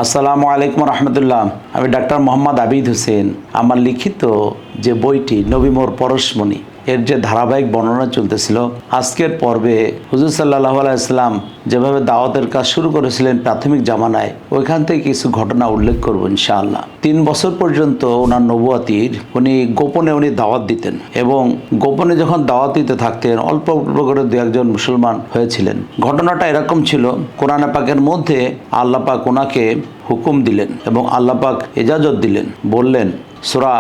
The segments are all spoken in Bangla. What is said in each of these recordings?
আসসালামু আলাইকুম রহমতুল্লাহ। আমি ডাক্তার মোহাম্মদ আবিদ হোসেন। আমার লিখিত যে বইটি নবী মোর পরশমণি, এর যে ধারাবাহিক বর্ণনা চলতেছিল, আজকের পর্বে হুজুর সাল্লাল্লাহু আলাইহি ওয়াসাল্লাম যেভাবে দাওয়াতের কাজ শুরু করেছিলেন প্রাথমিক জামানায়, ওইখান থেকে কিছু ঘটনা উল্লেখ করব ইনশাআল্লাহ। 3 বছর পর্যন্ত ওনার নবুয়াতির উনি গোপনে দাওয়াত দিতেন, এবং গোপনে যখন দাওয়াত দিতে থাকতেন অল্প অল্প করে 2-1 মুসলমান হয়েছিলেন। ঘটনাটা এরকম ছিল, কোরআন পাকের মধ্যে আল্লাহ পাক ওনাকে হুকুম দিলেন এবং আল্লাহ পাক ইজাজত দিলেন, বললেন সূরা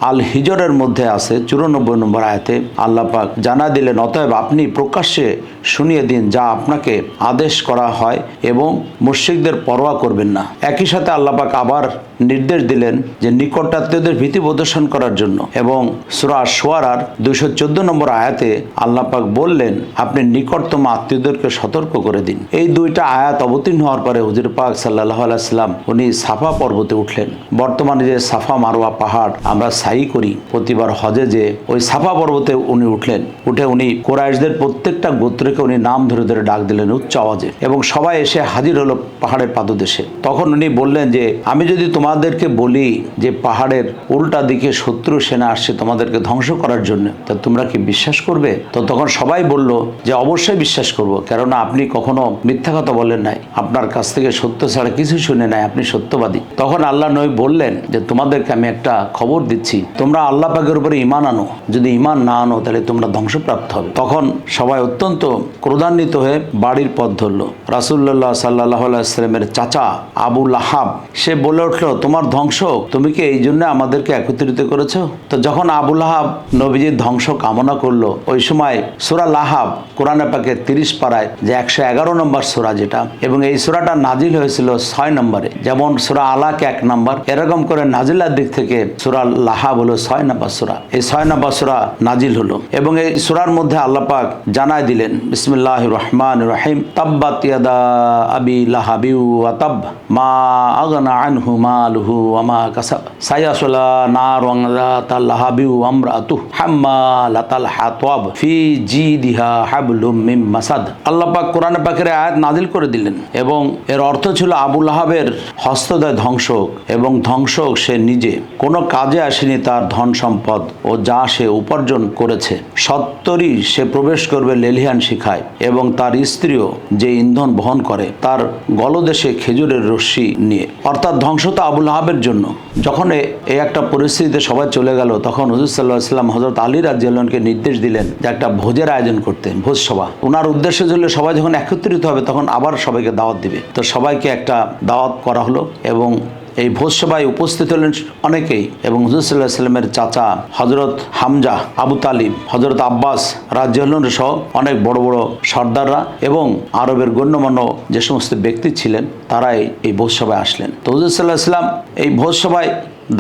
আল হিজরের মধ্যে আছে 94 নম্বর আয়াতে আল্লাহ পাক জানা দিলেন, অতএব আপনি প্রকাশ্যে শুনিয়ে দিন যা আপনাকে আদেশ করা হয় এবং মুশরিকদের পরোয়া করবেন না। একই সাথে আল্লাহ পাক আবার নির্দেশ দিলেন যে নিকটাত্মীয়দের ভীতি প্রদর্শন করার জন্য, এবং সূরা শুআরার 214 নম্বর আয়াতে আল্লাহ পাক বললেন আপনি নিকটতম আত্মীয়দেরকে সতর্ক করে দিন। এই 2টা আয়াত অবতীর্ণ হওয়ার পরে হুজুর পাক সাল্লাল্লাহু আলাইহি ওয়াসাল্লাম উনি সাফা পর্বতে উঠলেন। বর্তমানে যে সাফা মারওয়া পাহাড় আমরা সাই করি প্রতিবার হজে, যে ওই সাফা পর্বতে উনি উঠলেন। উঠে উনি কুরাইশদের প্রত্যেকটা গোত্রকে উনি নাম ধরে ধরে ডাক দিলেন উচ্চ আওয়াজে, এবং সবাই এসে হাজির হলো পাহাড়ের পাদদেশে। তখন উনি বললেন যে আমি যদি তোমাদেরকে বলি যে পাহাড়ের উল্টা দিকে শত্রু সেনা আসছে তোমাদেরকে ধ্বংস করার জন্য, তা তোমরা কি বিশ্বাস করবে? তো তখন সবাই বলল যে অবশ্যই বিশ্বাস করব, কেননা আপনি কখনো মিথ্যা কথা বলেন নাই, আপনার কাছ থেকে সত্য ছাড়া কিছু শুনে নাই, আপনি সত্যবাদী। তখন আল্লাহ নবী বললেন যে তোমাদেরকে আমি একটা খবর দিচ্ছি, তোমরা আল্লাহ পাকের উপরে ঈমান আনো, যদি ঈমান না আনো তাহলে তোমরা ধ্বংসপ্রাপ্ত হবে। তখন সবাই অত্যন্ত ক্রোধান্বিত হয়ে বাড়ির পথ ধরল। রাসূলুল্লাহ সাল্লাল্লাহু আলাইহি ওয়াসাল্লামের চাচা আবু লাহাব সে বলে উঠল, তোমার ধ্বংস, তুমি কি এই জন্য আমাদেরকে একত্রিত করেছো? তো যখন আবু লাহাব নবীজির ধ্বংস কামনা করলো, ওই সময় সূরা লাহাব কোরআনে পাকে 30 পারায় যে 111 নম্বর সূরা যেটা, এবং এই সূরাটা নাজিল হয়েছিল 6 নম্বরে, যেমন সূরা আলাক 1 নম্বর, এরকম করে নাজিলার দিক থেকে সূরা লাহাব হলো 6 নম্বর সূরা। এই 6 নম্বর সূরা নাজিল হলো, এবং এই সূরার মধ্যে আল্লাহ পাক জানায় দিলেন বিসমিল্লাহির রহমানির রহিম তাব্বাত ইয়াদা আবি লাহাবি ওয়া তাব মা আগনা আনহু মালুহু ওয়া মা কাসাব সায়াসলা নারুন যাতাল লাহাবি ওয়া আমরাতুহু হাম্মালাতাল হাতাব ফি জিদিহা হাবলুম মিন মাসাদ। আল্লাহ পাক কোরআন পাকের আয়াত নাজিল করে দিলেন, এবং এর অর্থ ছিল আবু লাহাবের হস্তদয় ধ্বংসক, এবং ধ্বংসক সে নিজে, কোনো কাজে আসেনি তার ধন সম্পদ ও যা সে উপার্জন করেছে, সত্তরই সে প্রবেশ করবে লেলিহান শিখায়, এবং তার স্ত্রীও যে ইন্ধন বহন করে তার গলদেশে খেজুরের রশ্মি নিয়ে। অর্থাৎ ধ্বংস তো আবু লাহাবের জন্য। যখন এই একটা পরিস্থিতিতে সবাই চলে গেল, তখন হুজুর সাল্লাল্লাহু আলাইহি ওয়াসাল্লাম হযরত আলী রাদিয়াল্লাহু আনহুকে নির্দেশ দিলেন যে একটা ভোজের আয়োজন করতে, ভোজ সভা। ওনার উদ্দেশ্য ছিল সবাই যখন একত্রিত হবে তখন আবার সবাইকে দাওয়াত দিবে। তো সবাইকে একটা দাওয়াত করা হলো, এবং এই ভোজ সভায় উপস্থিত হলেন অনেকেই, এবং হুজুর সাল্লাল্লাহু আলাইহি ওয়াসাল্লামের চাচা হযরত হামজা, আবু তালিব, হযরত আব্বাস রাদিয়াল্লাহু আনহু সহ অনেক বড় বড় সর্দাররা এবং আরবের গণ্যমান্য যে সমস্ত ব্যক্তি ছিলেন তারাই এই ভোজ সভায় আসলেন। তো হুজুর সাল্লাল্লাহু আলাইহি ওয়াসাল্লাম এই ভোজ সভায়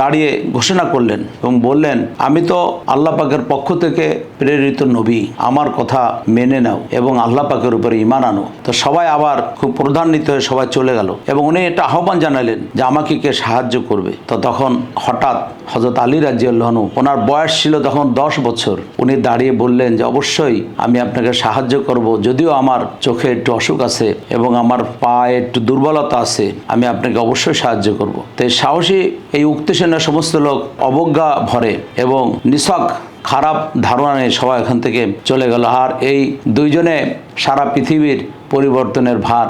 দাঁড়িয়ে ঘোষণা করলেন এবং বললেন, আমি তো আল্লাহ পাকের পক্ষ থেকে প্রেরিত নবী, আমার কথা মেনে নাও এবং আল্লাহ পাকের উপরে ঈমান আনো। তো সবাই আবার খুব প্রধান্বিত হয়ে সবাই চলে গেল, এবং উনি এটা আহ্বান জানালেন যে আমাকে কে সাহায্য করবে। তো তখন হঠাৎ হযরত আলী রাদিয়াল্লাহু আনহু, ওনার বয়স ছিল তখন 10 বছর, উনি দাঁড়িয়ে বললেন যে অবশ্যই আমি আপনাকে সাহায্য করব, যদিও আমার চোখে একটু অসুখ আছে এবং আমার পায়ে একটু দুর্বলতা আছে, আমি আপনাকে অবশ্যই সাহায্য করব। তো এই সাহসী এই উক্তি শুনে সমস্ত লোক অবজ্ঞা ভরে এবং নিছক খারাপ ধারণা নিয়ে সবাই এখান থেকে চলে গেল। আর এই দুইজনে সারা পৃথিবীর পরিবর্তনের ভার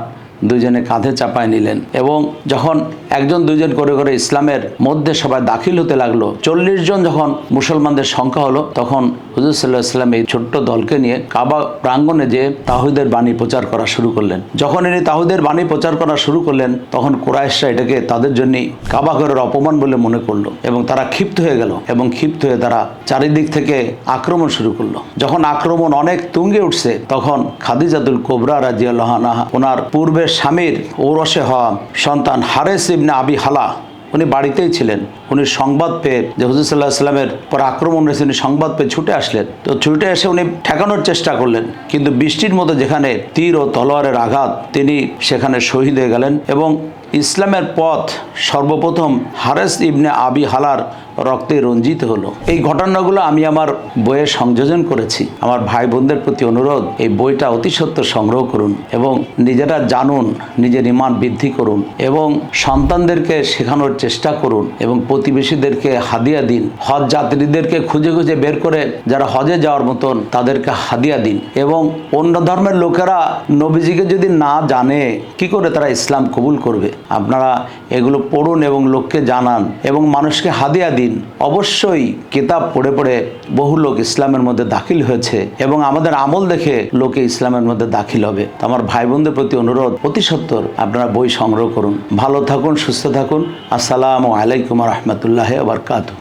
দুইজনে কাঁধে চাপায় নিলেন, এবং যখন একজন দুইজন করে করে ইসলামের মধ্যে সবাই দাখিল হতে লাগলো, 40 জন যখন মুসলমানদের সংখ্যা হলো, তখন হুজুর সাল্লাল্লাহু আলাইহি ওয়াসাল্লাম এই ছোট্ট দলকে নিয়ে কাবা প্রাঙ্গণে যে তাওহীদের বাণী প্রচার করা শুরু করলেন। যখন ইনি তাওহীদের বাণী প্রচার করা শুরু করলেন, তখন কুরাইশরা এটাকে তাদের জন্য কাবা ঘরের অপমান বলে মনে করলো, এবং তারা ক্ষিপ্ত হয়ে গেল, এবং ক্ষিপ্ত হয়ে তারা চারিদিক থেকে আক্রমণ শুরু করলো। যখন আক্রমণ অনেক তুঙ্গে উঠছে, তখন খাদিজাতুল কুবরা রাদিয়াল্লাহু আনহা, ওনার পূর্বের স্বামীর ঔরসে হওয়া সন্তান হারেস ইবনে আবি হালা, উনি বাড়িতেই ছিলেন। উনি সংবাদ পেয়ে যে হুজুর সাল্লাল্লাহু আলাইহি ওয়াসাল্লামের পর আক্রমণ হয়েছে, উনি সংবাদ পেয়ে ছুটে আসলেন। তো ছুটে এসে উনি ঠেকানোর চেষ্টা করলেন, কিন্তু বৃষ্টির মতো যেখানে তীর ও তলোয়ারের আঘাত, তিনি সেখানে শহীদ হয়ে গেলেন। এবং ইসলামের পথ সর্বপ্রথম হারেস ইবনে আবি হালার রক্তে রঞ্জিত হলো। এই ঘটনাগুলো আমি আমার বইয়ে সংযোজন করেছি। আমার ভাই বোনদের প্রতি অনুরোধ, এই বইটা অতি সত্বর সংগ্রহ করুন এবং নিজেরা জানুন, নিজের ঈমান বৃদ্ধি করুন এবং সন্তানদেরকে শেখানোর চেষ্টা করুন এবং প্রতিবেশীদেরকে হাদিয়া দিন। হজ যাত্রীদেরকে খুঁজে খুঁজে বের করে যারা হজে যাওয়ার মতন তাদেরকে হাদিয়া দিন। এবং অন্য ধর্মের লোকেরা নবীজিকে যদি না জানে কি করে তারা ইসলাম কবুল করবে? আপনারা এগুলো পড়ুন এবং লোককে জানান এবং মানুষকে হাদিয়া দিন। অবশ্যই কিতাব পড়ে পড়ে বহু লোক ইসলামের মধ্যে দাখিল হয়েছে এবং আমাদের আমল দেখে লোকে ইসলামের মধ্যে দাখিল হবে। তো আমার ভাই বোনদের প্রতি অনুরোধ, অতি সত্বর আপনারা বই সংগ্রহ করুন। ভালো থাকুন, সুস্থ থাকুন। আসসালামু আলাইকুম রহমতুল্লাহ বারকাতুহু।